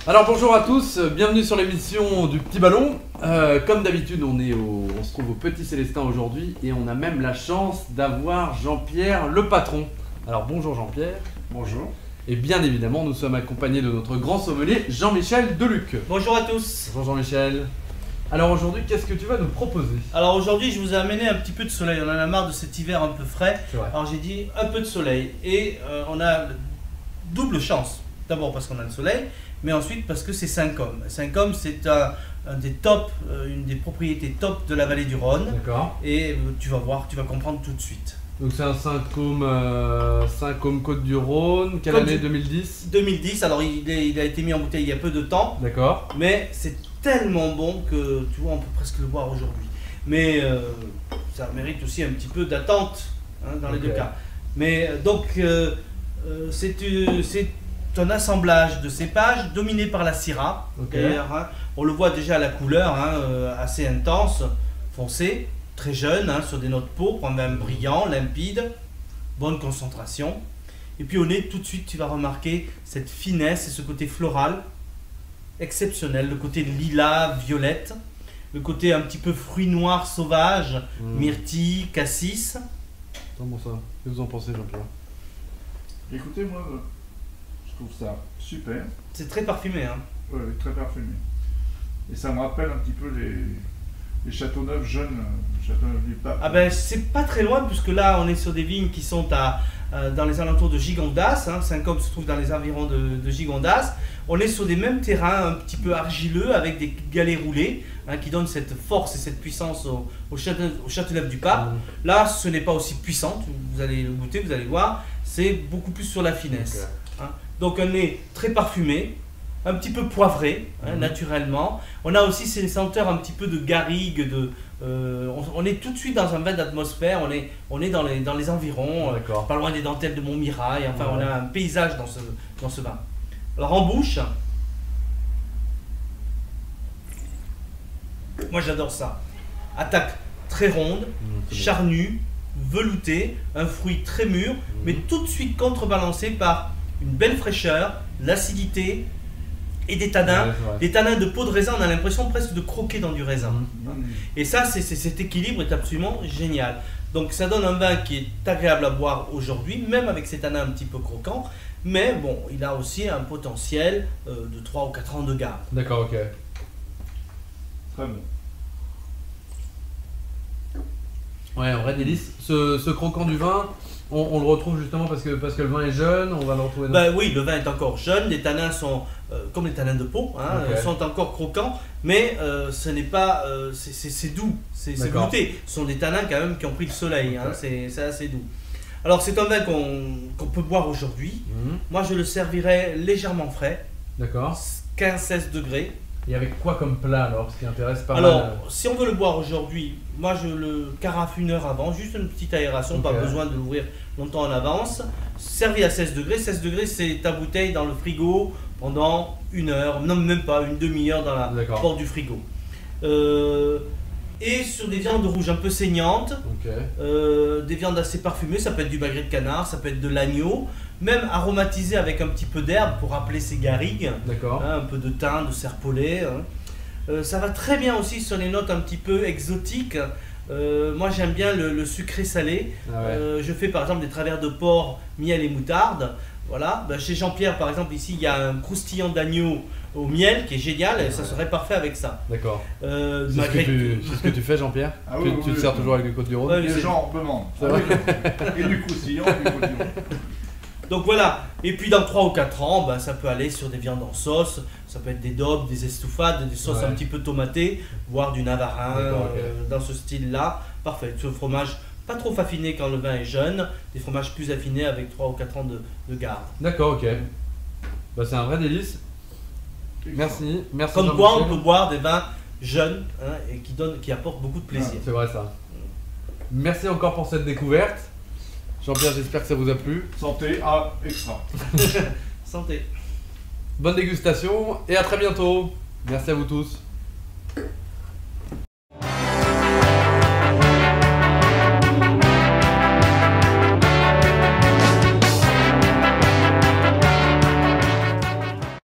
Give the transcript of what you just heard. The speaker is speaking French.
Alors bonjour à tous, bienvenue sur l'émission du Petit Ballon. Comme d'habitude, on se trouve au Petit Célestin aujourd'hui et on a même la chance d'avoir Jean-Pierre le patron. Alors bonjour Jean-Pierre. Bonjour. Et bien évidemment, nous sommes accompagnés de notre grand sommelier Jean-Michel Deluc. Bonjour à tous. Bonjour Jean-Michel. Alors aujourd'hui, qu'est-ce que tu vas nous proposer? Alors aujourd'hui, je vous ai amené un petit peu de soleil. On en a marre de cet hiver un peu frais. C'est vrai. Alors j'ai dit un peu de soleil. Et on a double chance. D'abord parce qu'on a le soleil, mais ensuite parce que c'est Saint-Côme. Saint-Côme, c'est un des tops, une des propriétés top de la vallée du Rhône. D'accord. Et tu vas voir, tu vas comprendre tout de suite. Donc c'est un Saint-Côme Côte-du-Rhône, quelle année? 2010? 2010, alors il a été mis en bouteille il y a peu de temps. D'accord. Mais c'est tellement bon que tu vois, on peut presque le boire aujourd'hui. Mais ça mérite aussi un petit peu d'attente dans les deux cas. Mais donc c'est un assemblage de cépages dominé par la Syrah. D'ailleurs, on le voit déjà à la couleur, assez intense, foncé, très jeune, sur des notes pourpres, un vin brillant, limpide, bonne concentration. Et puis au nez, tout de suite, tu vas remarquer cette finesse et ce côté floral exceptionnel, le côté lilas, violette, le côté un petit peu fruit noir sauvage, myrtille, cassis. Comment ça? Que vous en pensez Jean-Pierre? Écoutez, moi, je trouve ça super. C'est très parfumé. Ouais, très parfumé. Et ça me rappelle un petit peu les Châteauneuf jeunes, Châteauneuf du Pape. Ah ben, c'est pas très loin, puisque là, on est sur des vignes qui sont dans les alentours de Gigondas. Saint-Côme se trouve dans les environs de Gigondas. On est sur des mêmes terrains un petit peu argileux, avec des galets roulés, qui donnent cette force et cette puissance au Châteauneuf du Pape. Là, ce n'est pas aussi puissant, vous allez le goûter, vous allez voir, c'est beaucoup plus sur la finesse. Donc un nez très parfumé, un petit peu poivré, naturellement. On a aussi ces senteurs un petit peu de garrigue, on est tout de suite dans un vin d'atmosphère, on est dans les environs, pas loin des dentelles de Montmirail, enfin on a un paysage dans ce vin. Alors en bouche, moi j'adore ça. Attaque très ronde, charnue, veloutée, un fruit très mûr, mais tout de suite contrebalancé par une belle fraîcheur, l'acidité et des tanins. Des tanins de peau de raisin, on a l'impression presque de croquer dans du raisin. Et ça, cet équilibre est absolument génial. Donc ça donne un vin qui est agréable à boire aujourd'hui, même avec ces tanins un petit peu croquants. Mais bon, il a aussi un potentiel de 3 ou 4 ans de garde. D'accord, ok. Très bon. Ouais, un vrai délice. Ce croquant du vin, on le retrouve justement parce que le vin est jeune, on va le retrouver dans... Oui, le vin est encore jeune, les tanins sont comme les tanins de peau, sont encore croquants, mais ce n'est pas... c'est doux, c'est velouté. Ce sont des tanins quand même qui ont pris le soleil, c'est assez doux. Alors c'est un vin qu'on peut boire aujourd'hui. Moi je le servirais légèrement frais. D'accord. 15-16 degrés. Et avec quoi comme plat alors? Ce qui intéresse pas mal. Alors si on veut le boire aujourd'hui, moi je le carafe 1 heure avant, juste une petite aération, pas besoin de l'ouvrir longtemps en avance. Servi à 16 degrés. 16 degrés, c'est ta bouteille dans le frigo pendant 1 heure, non même pas, une demi-heure dans la porte du frigo. Et sur des viandes rouges un peu saignantes, des viandes assez parfumées, ça peut être du magret de canard, ça peut être de l'agneau, même aromatisé avec un petit peu d'herbe pour rappeler ses garrigues, un peu de thym, de serpolet. Ça va très bien aussi sur les notes un petit peu exotiques. Moi j'aime bien le sucré salé. Je fais par exemple des travers de porc, miel et moutarde. Voilà. Chez Jean-Pierre par exemple ici il y a un croustillant d'agneau au miel qui est génial et ça serait parfait avec ça. D'accord. C'est ce que tu fais Jean-Pierre? Tu te sers toujours avec du Côte-du-Rhône? Les gens me demandent. Et du croustillant et du Côte-du-Rhône. Donc voilà, et puis dans 3 ou 4 ans, ça peut aller sur des viandes en sauce, ça peut être des daubes, des estouffades, des sauces un petit peu tomatées, voire du navarin, dans ce style-là. Parfait, ce fromage pas trop affiné quand le vin est jeune, des fromages plus affinés avec 3 ou 4 ans de garde. D'accord, ok. C'est un vrai délice. Merci. Comme quoi on peut boire des vins jeunes et qui apportent beaucoup de plaisir. C'est vrai ça. Merci encore pour cette découverte. Jean-Pierre, j'espère que ça vous a plu. Santé, extra. Santé. Bonne dégustation et à très bientôt. Merci à vous tous.